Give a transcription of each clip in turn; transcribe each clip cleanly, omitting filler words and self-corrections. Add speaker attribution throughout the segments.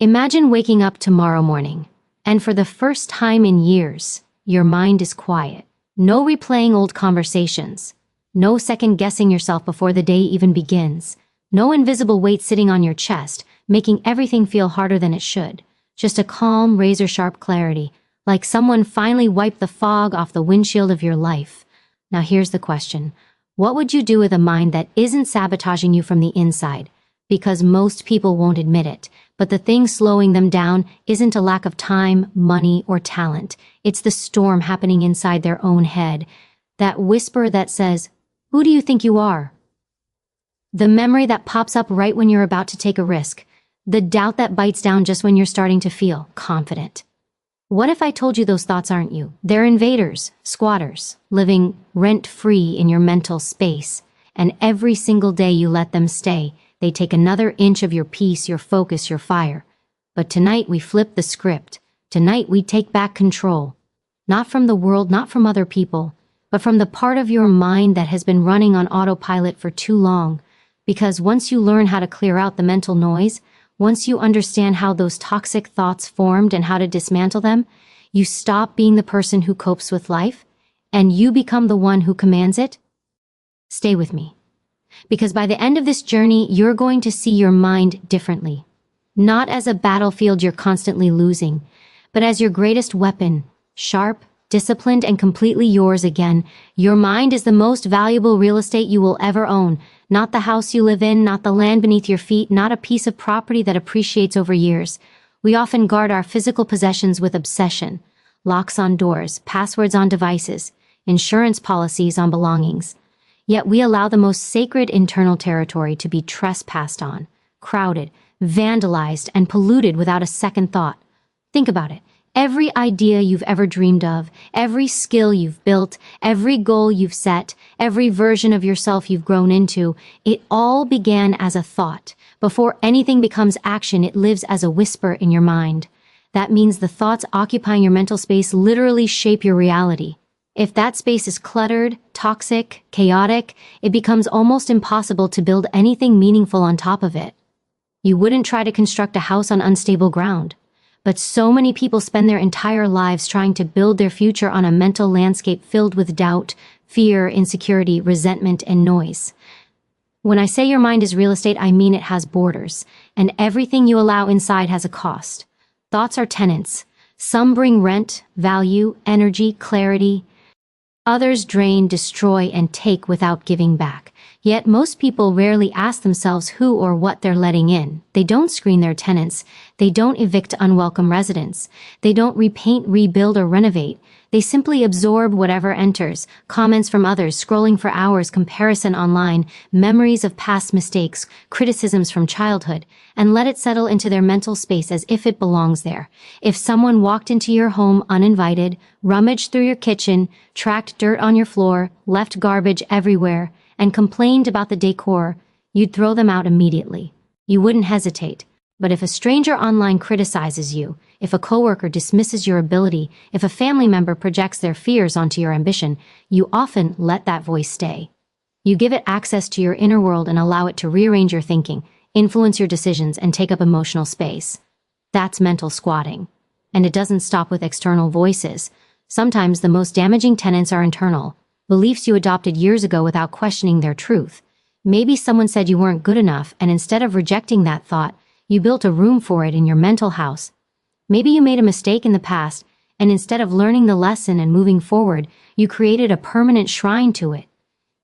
Speaker 1: Imagine waking up tomorrow morning, and for the first time in years, your mind is quiet. No replaying old conversations. No second-guessing yourself before the day even begins. No invisible weight sitting on your chest, making everything feel harder than it should. Just a calm, razor-sharp clarity, like someone finally wiped the fog off the windshield of your life. Now here's the question. What would you do with a mind that isn't sabotaging you from the inside? Because most people won't admit it. But the thing slowing them down isn't a lack of time, money, or talent. It's the storm happening inside their own head. That whisper that says, "Who do you think you are?" The memory that pops up right when you're about to take a risk. The doubt that bites down just when you're starting to feel confident. What if I told you those thoughts aren't you? They're invaders, squatters, living rent-free in your mental space. And every single day you let them stay, they take another inch of your peace, your focus, your fire. But tonight we flip the script. Tonight we take back control. Not from the world, not from other people, but from the part of your mind that has been running on autopilot for too long. Because once you learn how to clear out the mental noise, once you understand how those toxic thoughts formed and how to dismantle them, you stop being the person who copes with life, and you become the one who commands it. Stay with me. Because by the end of this journey, you're going to see your mind differently. Not as a battlefield you're constantly losing, but as your greatest weapon, sharp, disciplined, and completely yours again. Your mind is the most valuable real estate you will ever own. Not the house you live in, not the land beneath your feet, not a piece of property that appreciates over years. We often guard our physical possessions with obsession. Locks on doors, passwords on devices, insurance policies on belongings. Yet we allow the most sacred internal territory to be trespassed on, crowded, vandalized, and polluted without a second thought. Think about it. Every idea you've ever dreamed of, every skill you've built, every goal you've set, every version of yourself you've grown into, it all began as a thought. Before anything becomes action, it lives as a whisper in your mind. That means the thoughts occupying your mental space literally shape your reality. If that space is cluttered, toxic, chaotic, it becomes almost impossible to build anything meaningful on top of it. You wouldn't try to construct a house on unstable ground. But so many people spend their entire lives trying to build their future on a mental landscape filled with doubt, fear, insecurity, resentment, and noise. When I say your mind is real estate, I mean it has borders, and everything you allow inside has a cost. Thoughts are tenants. Some bring rent, value, energy, clarity. Others drain, destroy, and take without giving back. Yet most people rarely ask themselves who or what they're letting in. They don't screen their tenants. They don't evict unwelcome residents. They don't repaint, rebuild, or renovate. They simply absorb whatever enters, comments from others, scrolling for hours, comparison online, memories of past mistakes, criticisms from childhood, and let it settle into their mental space as if it belongs there. If someone walked into your home uninvited, rummaged through your kitchen, tracked dirt on your floor, left garbage everywhere, and complained about the decor, you'd throw them out immediately. You wouldn't hesitate. But if a stranger online criticizes you, if a coworker dismisses your ability, if a family member projects their fears onto your ambition, you often let that voice stay. You give it access to your inner world and allow it to rearrange your thinking, influence your decisions, and take up emotional space. That's mental squatting. And it doesn't stop with external voices. Sometimes the most damaging tenets are internal, beliefs you adopted years ago without questioning their truth. Maybe someone said you weren't good enough, and instead of rejecting that thought, you built a room for it in your mental house. Maybe you made a mistake in the past, and instead of learning the lesson and moving forward, you created a permanent shrine to it.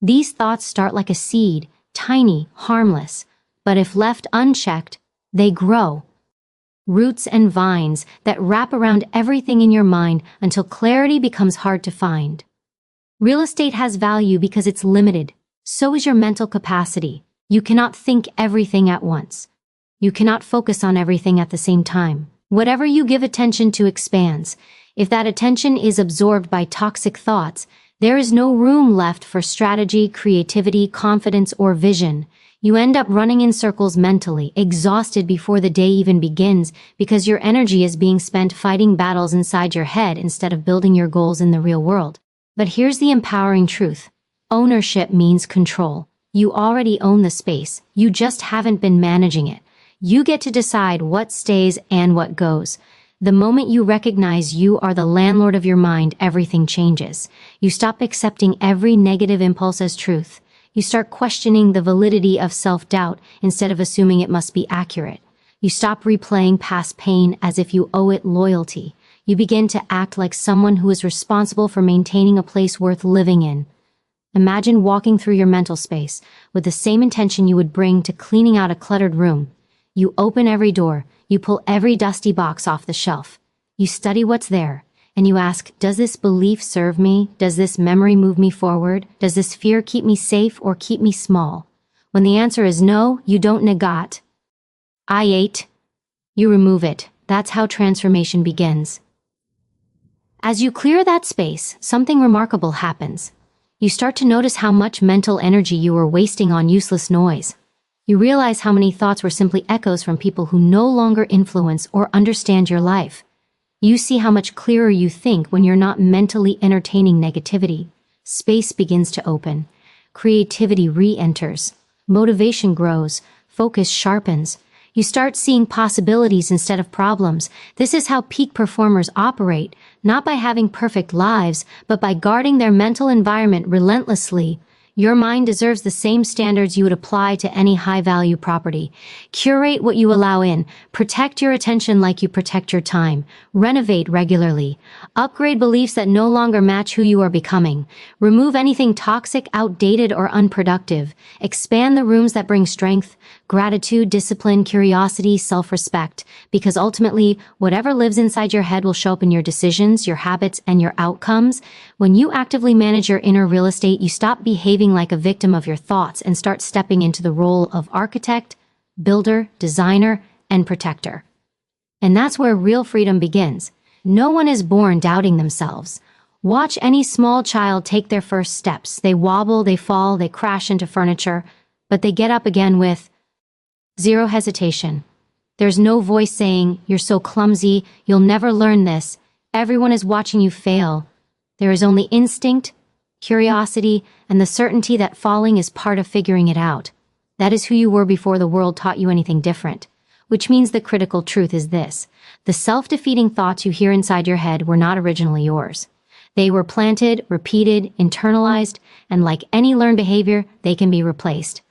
Speaker 1: These thoughts start like a seed, tiny, harmless, but if left unchecked, they grow. Roots and vines that wrap around everything in your mind until clarity becomes hard to find. Real estate has value because it's limited. So is your mental capacity. You cannot think everything at once. You cannot focus on everything at the same time. Whatever you give attention to expands. If that attention is absorbed by toxic thoughts, there is no room left for strategy, creativity, confidence, or vision. You end up running in circles mentally, exhausted before the day even begins, because your energy is being spent fighting battles inside your head instead of building your goals in the real world. But here's the empowering truth. Ownership means control. You already own the space. You just haven't been managing it. You get to decide what stays and what goes. The moment you recognize you are the landlord of your mind, everything changes. You stop accepting every negative impulse as truth. You start questioning the validity of self-doubt instead of assuming it must be accurate. You stop replaying past pain as if you owe it loyalty. You begin to act like someone who is responsible for maintaining a place worth living in. Imagine walking through your mental space with the same intention you would bring to cleaning out a cluttered room. You open every door, you pull every dusty box off the shelf. You study what's there, and you ask, does this belief serve me? Does this memory move me forward? Does this fear keep me safe or keep me small? When the answer is no, you don't negate. You remove it. That's how transformation begins. As you clear that space, something remarkable happens. You start to notice how much mental energy you were wasting on useless noise. You realize how many thoughts were simply echoes from people who no longer influence or understand your life. You see how much clearer you think when you're not mentally entertaining negativity. Space begins to open. Creativity re-enters. Motivation grows. Focus sharpens. You start seeing possibilities instead of problems. This is how peak performers operate, not by having perfect lives, but by guarding their mental environment relentlessly. Your mind deserves the same standards you would apply to any high-value property. Curate what you allow in. Protect your attention like you protect your time. Renovate regularly. Upgrade beliefs that no longer match who you are becoming. Remove anything toxic, outdated, or unproductive. Expand the rooms that bring strength, gratitude, discipline, curiosity, self-respect. Because ultimately, whatever lives inside your head will show up in your decisions, your habits, and your outcomes. When you actively manage your inner real estate, you stop behaving like a victim of your thoughts and start stepping into the role of architect, builder, designer, and protector. And that's where real freedom begins. No one is born doubting themselves. Watch any small child take their first steps. They wobble, they fall, they crash into furniture, but they get up again with zero hesitation. There's no voice saying, "You're so clumsy, you'll never learn this." Everyone is watching you fail. There is only instinct, curiosity, and the certainty that falling is part of figuring it out. That is who you were before the world taught you anything different. Which means the critical truth is this: the self-defeating thoughts you hear inside your head were not originally yours. They were planted, repeated, internalized, and like any learned behavior, they can be replaced.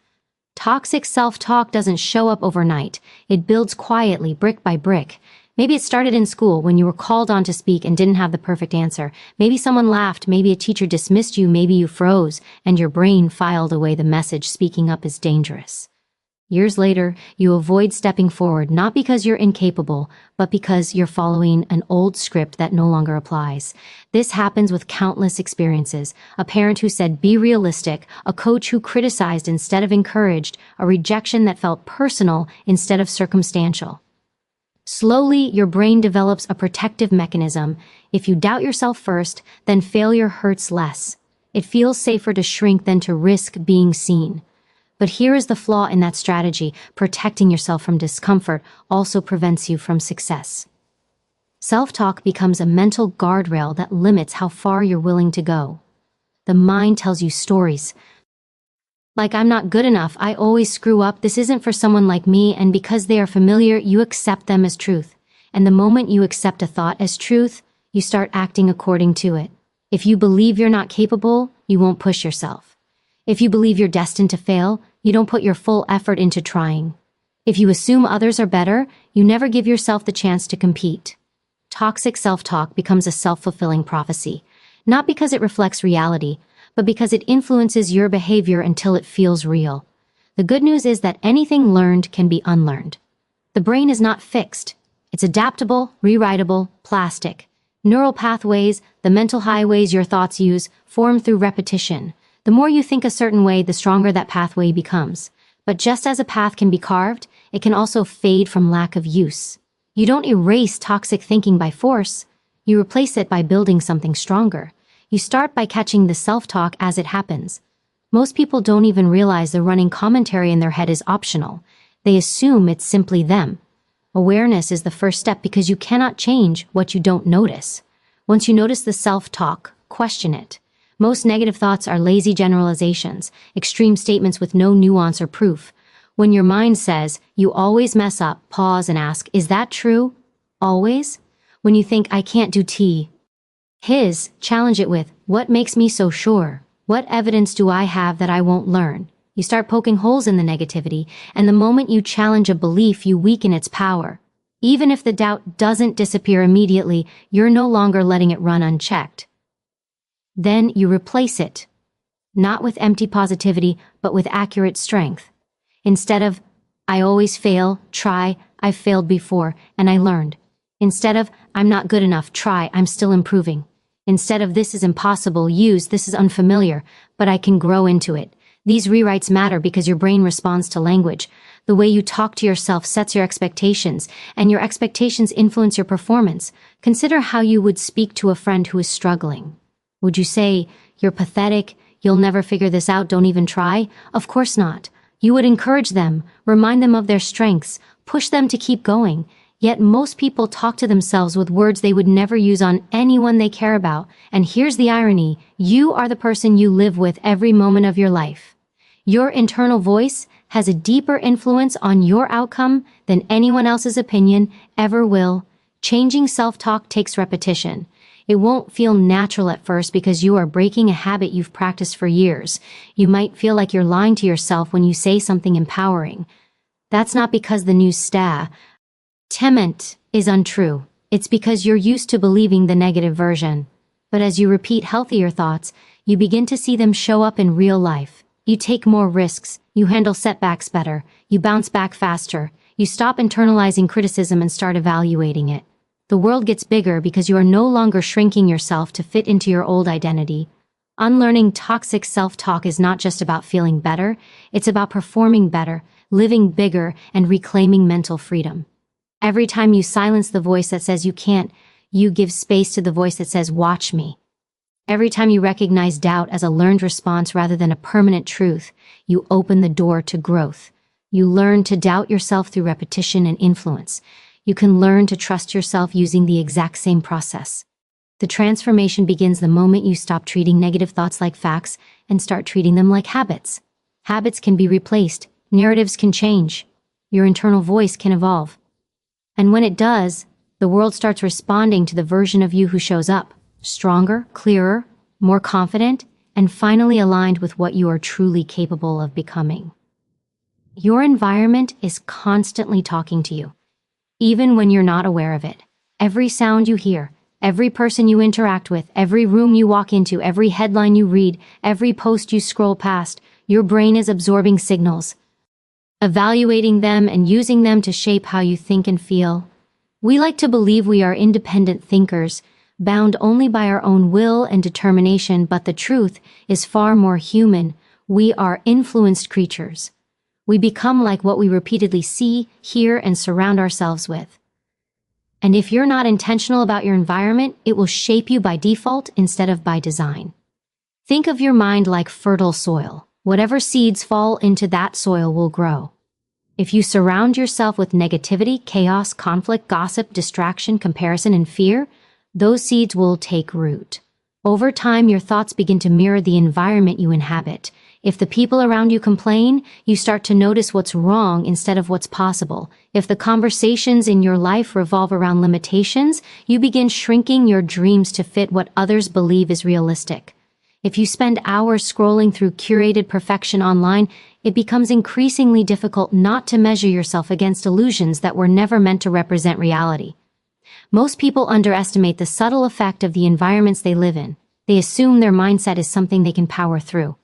Speaker 1: Toxic self-talk doesn't show up overnight. It builds quietly, brick by brick. Maybe it started in school when you were called on to speak and didn't have the perfect answer. Maybe someone laughed, maybe a teacher dismissed you, maybe you froze, and your brain filed away the message speaking up is dangerous. Years later, you avoid stepping forward not because you're incapable, but because you're following an old script that no longer applies. This happens with countless experiences. A parent who said, "Be realistic," a coach who criticized instead of encouraged, a rejection that felt personal instead of circumstantial. Slowly, your brain develops a protective mechanism. If you doubt yourself first, then failure hurts less. It feels safer to shrink than to risk being seen. But here is the flaw in that strategy: protecting yourself from discomfort also prevents you from success. Self-talk becomes a mental guardrail that limits how far you're willing to go. The mind tells you stories like, "I'm not good enough, I always screw up, this isn't for someone like me," and because they are familiar, you accept them as truth. And the moment you accept a thought as truth, you start acting according to it. If you believe you're not capable, you won't push yourself. If you believe you're destined to fail, you don't put your full effort into trying. If you assume others are better, you never give yourself the chance to compete. Toxic self-talk becomes a self-fulfilling prophecy, not because it reflects reality, but because it influences your behavior until it feels real. The good news is that anything learned can be unlearned. The brain is not fixed. It's adaptable, rewritable, plastic. Neural pathways, the mental highways your thoughts use, form through repetition. The more you think a certain way, the stronger that pathway becomes. But just as a path can be carved, it can also fade from lack of use. You don't erase toxic thinking by force. You replace it by building something stronger. You start by catching the self-talk as it happens. Most people don't even realize the running commentary in their head is optional. They assume it's simply them. Awareness is the first step because you cannot change what you don't notice. Once you notice the self-talk, question it. Most negative thoughts are lazy generalizations, extreme statements with no nuance or proof. When your mind says, you always mess up, pause and ask, is that true? Always? When you think, I can't do challenge it with, what makes me so sure? What evidence do I have that I won't learn? You start poking holes in the negativity, and the moment you challenge a belief, you weaken its power. Even if the doubt doesn't disappear immediately, you're no longer letting it run unchecked. Then you replace it, not with empty positivity, but with accurate strength. Instead of, I always fail, try, I've failed before, and I learned. Instead of, I'm not good enough, try, I'm still improving. Instead of, this is impossible, use, this is unfamiliar, but I can grow into it. These rewrites matter because your brain responds to language. The way you talk to yourself sets your expectations, and your expectations influence your performance. Consider how you would speak to a friend who is struggling. Would you say, you're pathetic, you'll never figure this out, don't even try? Of course not. You would encourage them, remind them of their strengths, push them to keep going. Yet most people talk to themselves with words they would never use on anyone they care about. And here's the irony, you are the person you live with every moment of your life. Your internal voice has a deeper influence on your outcome than anyone else's opinion ever will. Changing self-talk takes repetition. It won't feel natural at first because you are breaking a habit you've practiced for years. You might feel like you're lying to yourself when you say something empowering. That's not because the news statement is untrue. It's because you're used to believing the negative version. But as you repeat healthier thoughts, you begin to see them show up in real life. You take more risks, you handle setbacks better, you bounce back faster, you stop internalizing criticism and start evaluating it. The world gets bigger because you are no longer shrinking yourself to fit into your old identity. Unlearning toxic self-talk is not just about feeling better, it's about performing better, living bigger, and reclaiming mental freedom. Every time you silence the voice that says you can't, you give space to the voice that says, watch me. Every time you recognize doubt as a learned response rather than a permanent truth, you open the door to growth. You learn to doubt yourself through repetition and influence. You can learn to trust yourself using the exact same process. The transformation begins the moment you stop treating negative thoughts like facts and start treating them like habits. Habits can be replaced, narratives can change, your internal voice can evolve. And when it does, the world starts responding to the version of you who shows up. Stronger, clearer, more confident, and finally aligned with what you are truly capable of becoming. Your environment is constantly talking to you, even when you're not aware of it. Every sound you hear, every person you interact with, every room you walk into, every headline you read, every post you scroll past, your brain is absorbing signals, evaluating them and using them to shape how you think and feel. We like to believe we are independent thinkers, bound only by our own will and determination, but the truth is far more human. We are influenced creatures. We become like what we repeatedly see, hear, and surround ourselves with. And if you're not intentional about your environment, it will shape you by default instead of by design. Think of your mind like fertile soil. Whatever seeds fall into that soil will grow. If you surround yourself with negativity, chaos, conflict, gossip, distraction, comparison, and fear, those seeds will take root. Over time, your thoughts begin to mirror the environment you inhabit. If the people around you complain, you start to notice what's wrong instead of what's possible. If the conversations in your life revolve around limitations, you begin shrinking your dreams to fit what others believe is realistic. If you spend hours scrolling through curated perfection online, it becomes increasingly difficult not to measure yourself against illusions that were never meant to represent reality. Most people underestimate the subtle effect of the environments they live in. They assume their mindset is something they can power through,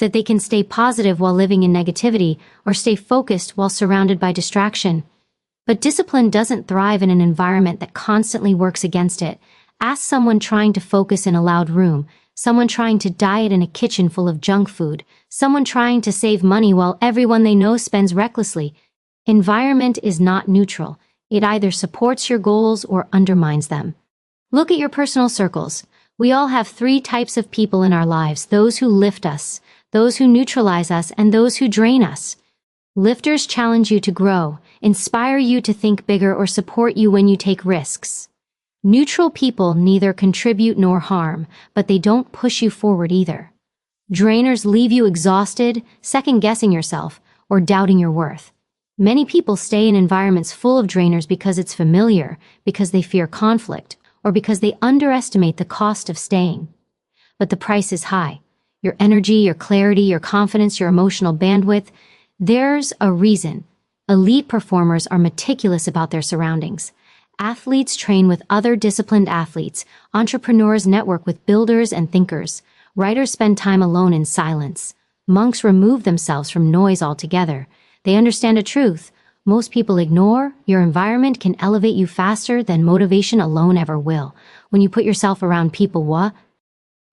Speaker 1: that they can stay positive while living in negativity or stay focused while surrounded by distraction. But discipline doesn't thrive in an environment that constantly works against it. Ask someone trying to focus in a loud room, someone trying to diet in a kitchen full of junk food, someone trying to save money while everyone they know spends recklessly. Environment is not neutral. It either supports your goals or undermines them. Look at your personal circles. We all have 3 types of people in our lives: those who lift us, those who neutralize us, and those who drain us. Lifters challenge you to grow, inspire you to think bigger, or support you when you take risks. Neutral people neither contribute nor harm, but they don't push you forward either. Drainers leave you exhausted, second-guessing yourself, or doubting your worth. Many people stay in environments full of drainers because it's familiar, because they fear conflict, or because they underestimate the cost of staying. But the price is high. Your energy, your clarity, your confidence, your emotional bandwidth. There's a reason. Elite performers are meticulous about their surroundings. Athletes train with other disciplined athletes. Entrepreneurs network with builders and thinkers. Writers spend time alone in silence. Monks remove themselves from noise altogether. They understand a truth most people ignore. Your environment can elevate you faster than motivation alone ever will. When you put yourself around people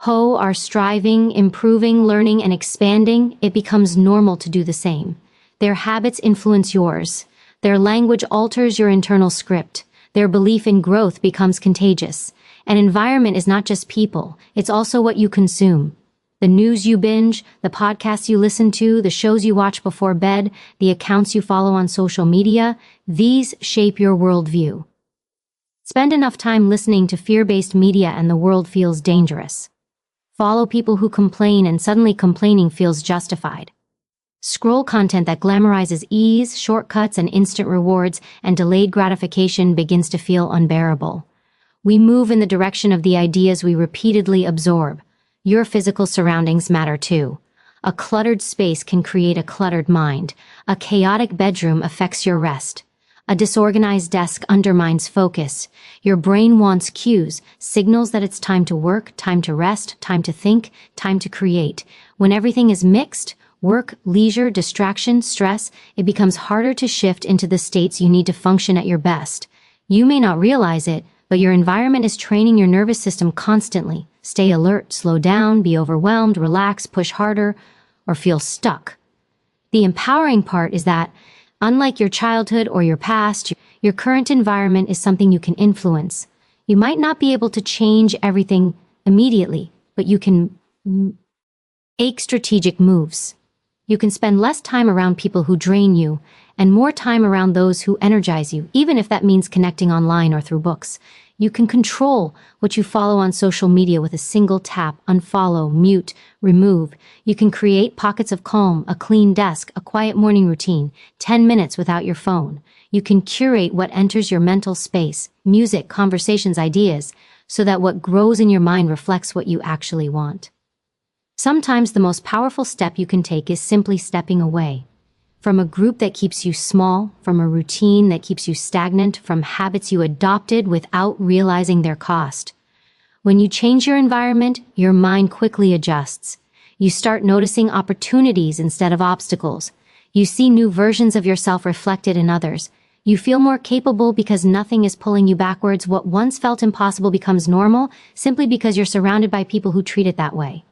Speaker 1: who are striving, improving, learning, and expanding, it becomes normal to do the same. Their habits influence yours. Their language alters your internal script. Their belief in growth becomes contagious. An environment is not just people, it's also what you consume. The news you binge, the podcasts you listen to, the shows you watch before bed, the accounts you follow on social media, these shape your worldview. Spend enough time listening to fear-based media and the world feels dangerous. Follow people who complain and suddenly complaining feels justified. Scroll content that glamorizes ease, shortcuts, and instant rewards, and delayed gratification begins to feel unbearable. We move in the direction of the ideas we repeatedly absorb. Your physical surroundings matter too. A cluttered space can create a cluttered mind. A chaotic bedroom affects your rest. A disorganized desk undermines focus. Your brain wants cues, signals that it's time to work, time to rest, time to think, time to create. When everything is mixed, work, leisure, distraction, stress, it becomes harder to shift into the states you need to function at your best. You may not realize it, but your environment is training your nervous system constantly. Stay alert, slow down, be overwhelmed, relax, push harder, or feel stuck. The empowering part is that, unlike your childhood or your past, your current environment is something you can influence. You might not be able to change everything immediately, but you can make strategic moves. You can spend less time around people who drain you and more time around those who energize you, even if that means connecting online or through books. You can control what you follow on social media with a single tap, unfollow, mute, remove. You can create pockets of calm, a clean desk, a quiet morning routine, 10 minutes without your phone. You can curate what enters your mental space, music, conversations, ideas, so that what grows in your mind reflects what you actually want. Sometimes the most powerful step you can take is simply stepping away. From a group that keeps you small, from a routine that keeps you stagnant, from habits you adopted without realizing their cost. When you change your environment, your mind quickly adjusts. You start noticing opportunities instead of obstacles. You see new versions of yourself reflected in others. You feel more capable because nothing is pulling you backwards. What once felt impossible becomes normal simply because you're surrounded by people who treat it that way.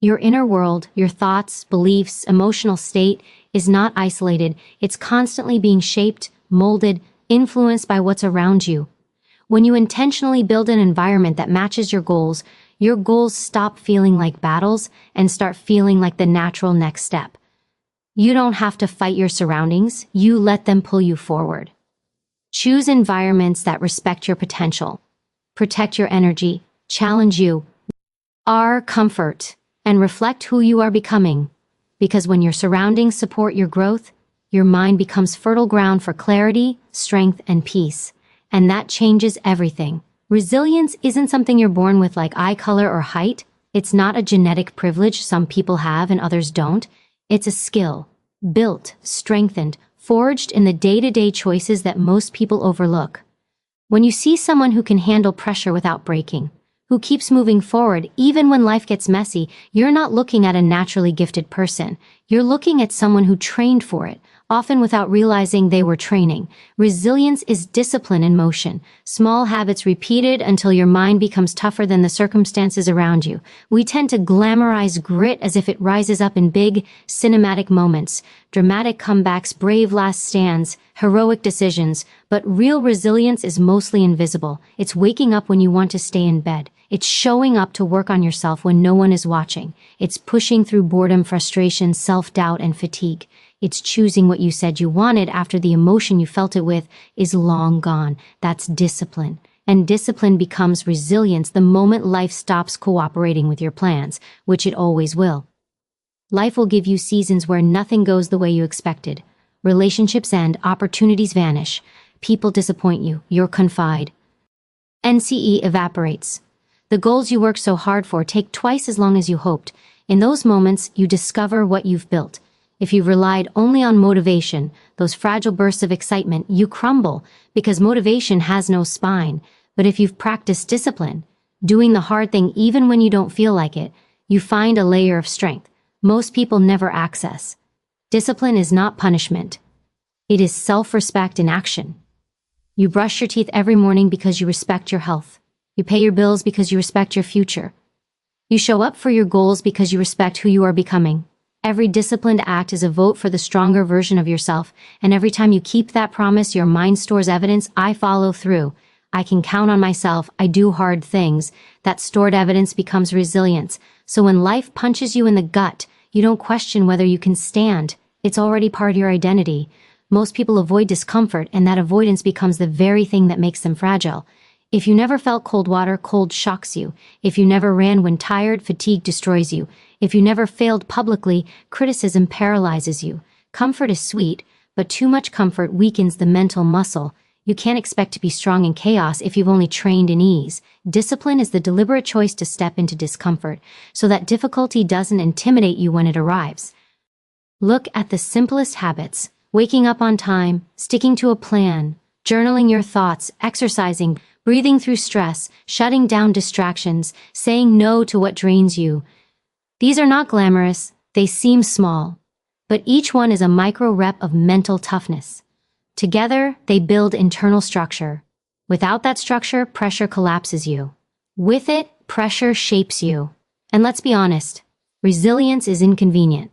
Speaker 1: Your inner world, your thoughts, beliefs, emotional state is not isolated. It's constantly being shaped, molded, influenced by what's around you. When you intentionally build an environment that matches your goals stop feeling like battles and start feeling like the natural next step. You don't have to fight your surroundings, you let them pull you forward. Choose environments that respect your potential, protect your energy, challenge you, are comfort, and reflect who you are becoming. Because when your surroundings support your growth, your mind becomes fertile ground for clarity, strength, and peace. And that changes everything. Resilience isn't something you're born with like eye color or height. It's not a genetic privilege some people have and others don't. It's a skill, built, strengthened, forged in the day-to-day choices that most people overlook. When you see someone who can handle pressure without breaking, who keeps moving forward even when life gets messy, you're not looking at a naturally gifted person. You're looking at someone who trained for it, often without realizing they were training. Resilience is discipline in motion, small habits repeated until your mind becomes tougher than the circumstances around you. We tend to glamorize grit as if it rises up in big, cinematic moments, dramatic comebacks, brave last stands, heroic decisions, but real resilience is mostly invisible. It's waking up when you want to stay in bed. It's showing up to work on yourself when no one is watching. It's pushing through boredom, frustration, self-doubt, and fatigue. It's choosing what you said you wanted after the emotion you felt it with is long gone. That's discipline. And discipline becomes resilience the moment life stops cooperating with your plans, which it always will. Life will give you seasons where nothing goes the way you expected. Relationships end, opportunities vanish, people disappoint you, you're confide. NCE evaporates. The goals you worked so hard for take twice as long as you hoped. In those moments, you discover what you've built. If you've relied only on motivation, those fragile bursts of excitement, you crumble because motivation has no spine. But if you've practiced discipline, doing the hard thing even when you don't feel like it, you find a layer of strength most people never access. Discipline is not punishment. It is self-respect in action. You brush your teeth every morning because you respect your health. You pay your bills because you respect your future. You show up for your goals because you respect who you are becoming. Every disciplined act is a vote for the stronger version of yourself, and every time you keep that promise, your mind stores evidence. I follow through. I can count on myself. I do hard things. That stored evidence becomes resilience. So when life punches you in the gut, you don't question whether you can stand. It's already part of your identity. Most people avoid discomfort, and that avoidance becomes the very thing that makes them fragile. If you never felt cold water, cold shocks you. If you never ran when tired, fatigue destroys you. If you never failed publicly, criticism paralyzes you. Comfort is sweet, but too much comfort weakens the mental muscle. You can't expect to be strong in chaos if you've only trained in ease. Discipline is the deliberate choice to step into discomfort, so that difficulty doesn't intimidate you when it arrives. Look at the simplest habits: waking up on time, sticking to a plan, journaling your thoughts, exercising, breathing through stress, shutting down distractions, saying no to what drains you. These are not glamorous, they seem small, but each one is a micro-rep of mental toughness. Together, they build internal structure. Without that structure, pressure collapses you. With it, pressure shapes you. And let's be honest, resilience is inconvenient.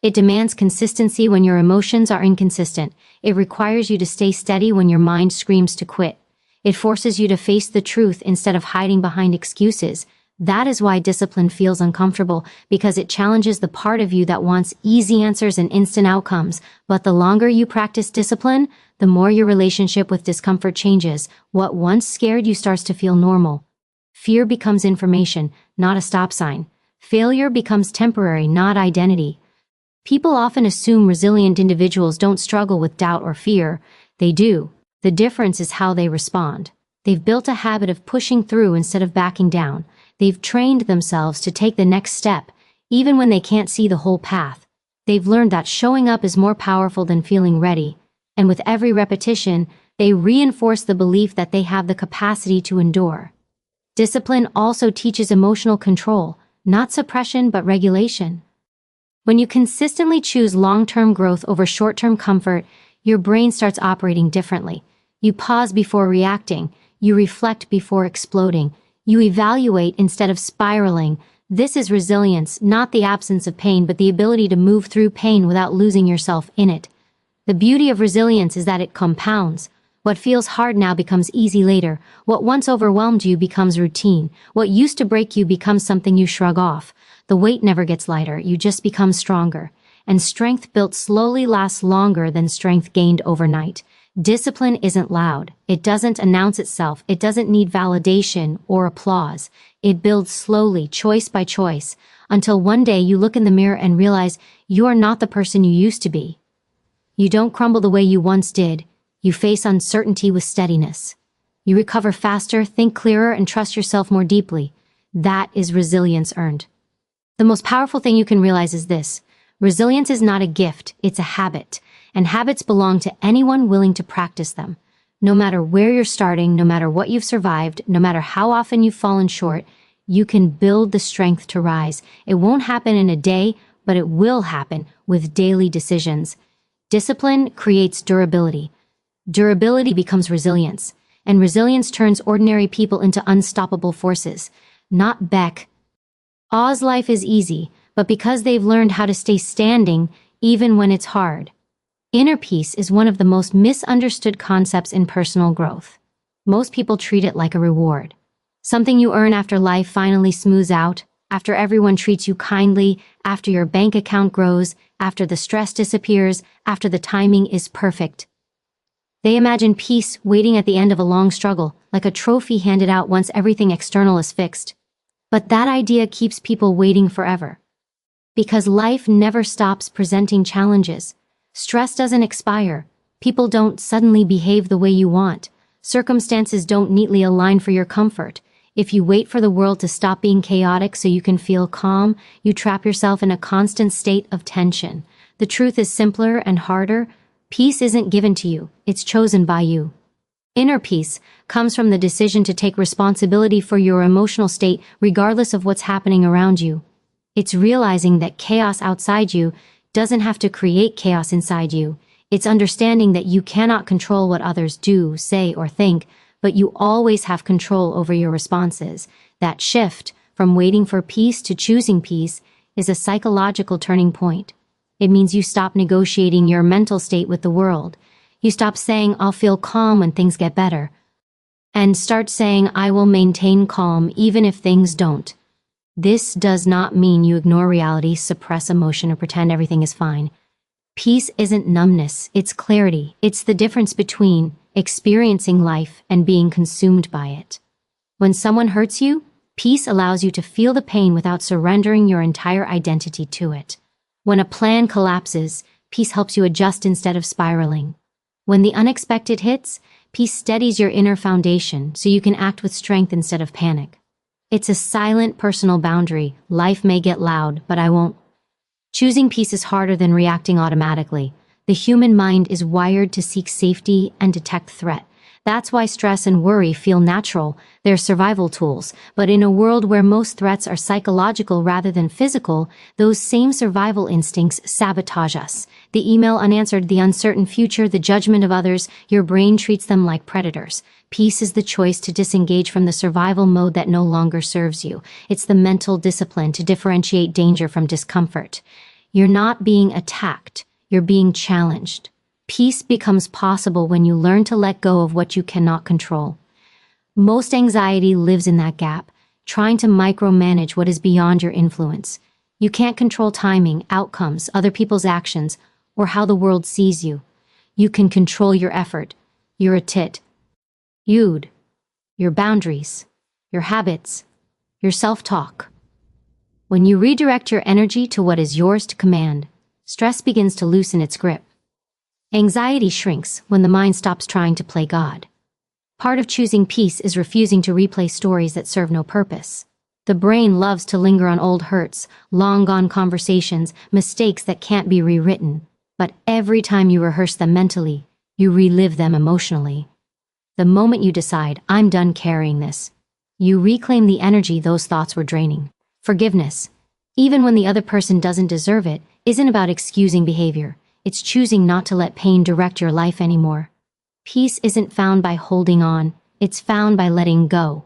Speaker 1: It demands consistency when your emotions are inconsistent. It requires you to stay steady when your mind screams to quit. It forces you to face the truth instead of hiding behind excuses. That is why discipline feels uncomfortable, because it challenges the part of you that wants easy answers and instant outcomes. But the longer you practice discipline, the more your relationship with discomfort changes. What once scared you starts to feel normal. Fear becomes information, not a stop sign. Failure becomes temporary, not identity. People often assume resilient individuals don't struggle with doubt or fear. They do. The difference is how they respond. They've built a habit of pushing through instead of backing down. They've trained themselves to take the next step, even when they can't see the whole path. They've learned that showing up is more powerful than feeling ready. And with every repetition, they reinforce the belief that they have the capacity to endure. Discipline also teaches emotional control, not suppression but regulation. When you consistently choose long-term growth over short-term comfort, your brain starts operating differently. You pause before reacting. You reflect before exploding. You evaluate instead of spiraling. This is resilience, not the absence of pain, but the ability to move through pain without losing yourself in it. The beauty of resilience is that it compounds. What feels hard now becomes easy later. What once overwhelmed you becomes routine. What used to break you becomes something you shrug off. The weight never gets lighter, you just become stronger. And strength built slowly lasts longer than strength gained overnight. Discipline isn't loud. It doesn't announce itself. It doesn't need validation or applause. It builds slowly, choice by choice, until one day you look in the mirror and realize you are not the person you used to be. You don't crumble the way you once did. You face uncertainty with steadiness. You recover faster, think clearer, and trust yourself more deeply. That is resilience earned. The most powerful thing you can realize is this: resilience is not a gift, it's a habit. And habits belong to anyone willing to practice them. No matter where you're starting, no matter what you've survived, no matter how often you've fallen short, you can build the strength to rise. It won't happen in a day, but it will happen with daily decisions. Discipline creates durability. Durability becomes resilience, and resilience turns ordinary people into unstoppable forces. Not Beck. Oz life is easy, but because they've learned how to stay standing even when it's hard. Inner peace is one of the most misunderstood concepts in personal growth. Most people treat it like a reward. Something you earn after life finally smooths out, after everyone treats you kindly, after your bank account grows, after the stress disappears, after the timing is perfect. They imagine peace waiting at the end of a long struggle, like a trophy handed out once everything external is fixed. But that idea keeps people waiting forever. Because life never stops presenting challenges. Stress doesn't expire. People don't suddenly behave the way you want. Circumstances don't neatly align for your comfort. If you wait for the world to stop being chaotic so you can feel calm, you trap yourself in a constant state of tension. The truth is simpler and harder. Peace isn't given to you, it's chosen by you. Inner peace comes from the decision to take responsibility for your emotional state regardless of what's happening around you. It's realizing that chaos outside you doesn't have to create chaos inside you. It's understanding that you cannot control what others do, say, or think, but you always have control over your responses. That shift from waiting for peace to choosing peace is a psychological turning point. It means you stop negotiating your mental state with the world. You stop saying, "I'll feel calm when things get better," and start saying, "I will maintain calm even if things don't." This does not mean you ignore reality, suppress emotion, or pretend everything is fine. Peace isn't numbness, it's clarity. It's the difference between experiencing life and being consumed by it. When someone hurts you, peace allows you to feel the pain without surrendering your entire identity to it. When a plan collapses, peace helps you adjust instead of spiraling. When the unexpected hits, peace steadies your inner foundation so you can act with strength instead of panic. It's a silent personal boundary. Life may get loud, but I won't. Choosing peace is harder than reacting automatically. The human mind is wired to seek safety and detect threat. That's why stress and worry feel natural. They're survival tools. But in a world where most threats are psychological rather than physical, those same survival instincts sabotage us. The email unanswered, the uncertain future, the judgment of others, your brain treats them like predators. Peace is the choice to disengage from the survival mode that no longer serves you. It's the mental discipline to differentiate danger from discomfort. You're not being attacked, you're being challenged. Peace becomes possible when you learn to let go of what you cannot control. Most anxiety lives in that gap, trying to micromanage what is beyond your influence. You can't control timing, outcomes, other people's actions, or how the world sees you. You can control your effort, your attitude, your boundaries, your habits, your self-talk. When you redirect your energy to what is yours to command, stress begins to loosen its grip. Anxiety shrinks when the mind stops trying to play God. Part of choosing peace is refusing to replay stories that serve no purpose. The brain loves to linger on old hurts, long-gone conversations, mistakes that can't be rewritten. But every time you rehearse them mentally, you relive them emotionally. The moment you decide, "I'm done carrying this," you reclaim the energy those thoughts were draining. Forgiveness, even when the other person doesn't deserve it, isn't about excusing behavior. It's choosing not to let pain direct your life anymore. Peace isn't found by holding on, it's found by letting go.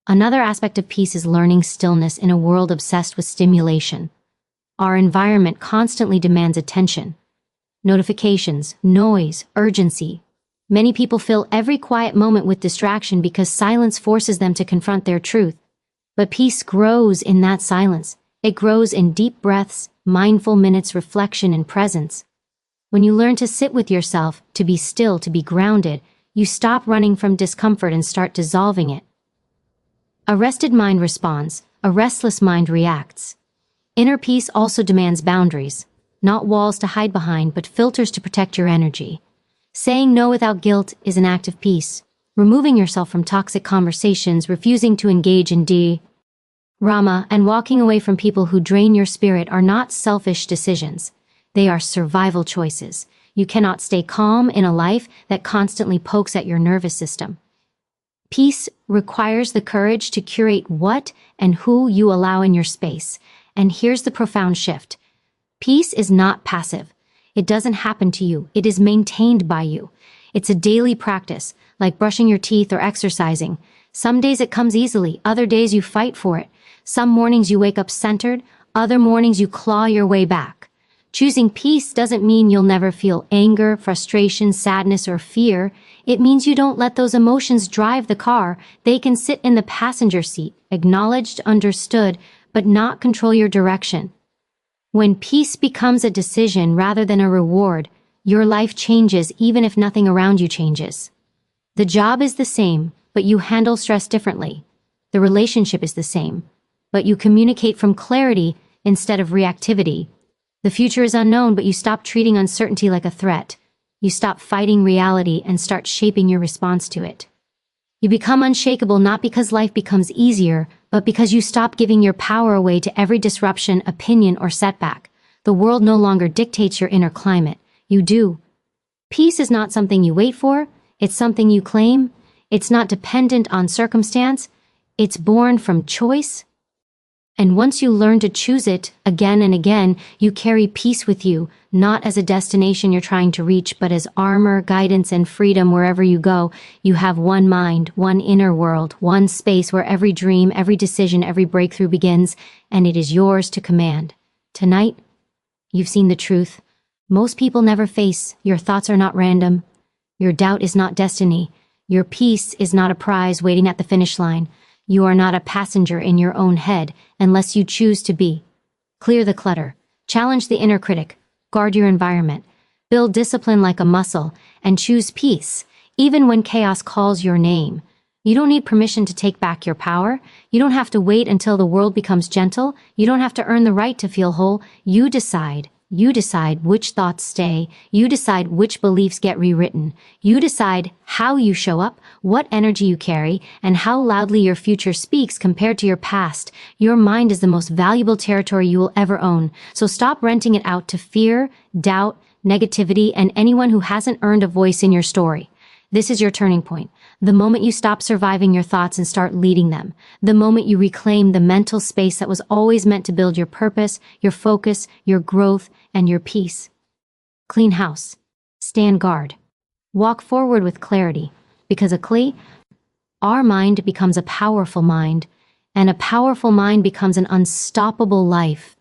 Speaker 1: Another aspect of peace is learning stillness in a world obsessed with stimulation. Our environment constantly demands attention. Notifications, noise, urgency. Many people fill every quiet moment with distraction because silence forces them to confront their truth. But peace grows in that silence. It grows in deep breaths, mindful minutes, reflection, and presence. When you learn to sit with yourself, to be still, to be grounded, you stop running from discomfort and start dissolving it. A rested mind responds, a restless mind reacts. Inner peace also demands boundaries, not walls to hide behind, but filters to protect your energy. Saying no without guilt is an act of peace. Removing yourself from toxic conversations, refusing to engage in drama, and walking away from people who drain your spirit are not selfish decisions. They are survival choices. You cannot stay calm in a life that constantly pokes at your nervous system. Peace requires the courage to curate what and who you allow in your space. And here's the profound shift. Peace is not passive. It doesn't happen to you. It is maintained by you. It's a daily practice, like brushing your teeth or exercising. Some days it comes easily, other days you fight for it. Some mornings you wake up centered, other mornings you claw your way back. Choosing peace doesn't mean you'll never feel anger, frustration, sadness, or fear. It means you don't let those emotions drive the car. They can sit in the passenger seat, acknowledged, understood, but not control your direction. When peace becomes a decision rather than a reward, your life changes even if nothing around you changes. The job is the same, but you handle stress differently. The relationship is the same, but you communicate from clarity instead of reactivity. The future is unknown, but you stop treating uncertainty like a threat. You stop fighting reality and start shaping your response to it. You become unshakable not because life becomes easier, but because you stop giving your power away to every disruption, opinion, or setback. The world no longer dictates your inner climate. You do. Peace is not something you wait for, it's something you claim. It's not dependent on circumstance, it's born from choice. And once you learn to choose it again and again, you carry peace with you, not as a destination you're trying to reach, but as armor, guidance, and freedom wherever you go. You have one mind, one inner world, one space where every dream, every decision, every breakthrough begins, and it is yours to command. Tonight, you've seen the truth. Most people never face. Your thoughts are not random. Your doubt is not destiny. Your peace is not a prize waiting at the finish line. You are not a passenger in your own head unless you choose to be. Clear the clutter. Challenge the inner critic. Guard your environment. Build discipline like a muscle and choose peace, even when chaos calls your name. You don't need permission to take back your power. You don't have to wait until the world becomes gentle. You don't have to earn the right to feel whole. You decide. You decide which thoughts stay. You decide which beliefs get rewritten. You decide how you show up, what energy you carry, and how loudly your future speaks compared to your past. Your mind is the most valuable territory you will ever own. So stop renting it out to fear, doubt, negativity, and anyone who hasn't earned a voice in your story. This is your turning point. The moment you stop surviving your thoughts and start leading them. The moment you reclaim the mental space that was always meant to build your purpose, your focus, your growth, and your peace. Clean house. Stand guard. Walk forward with clarity. Because our mind becomes a powerful mind, and a powerful mind becomes an unstoppable life.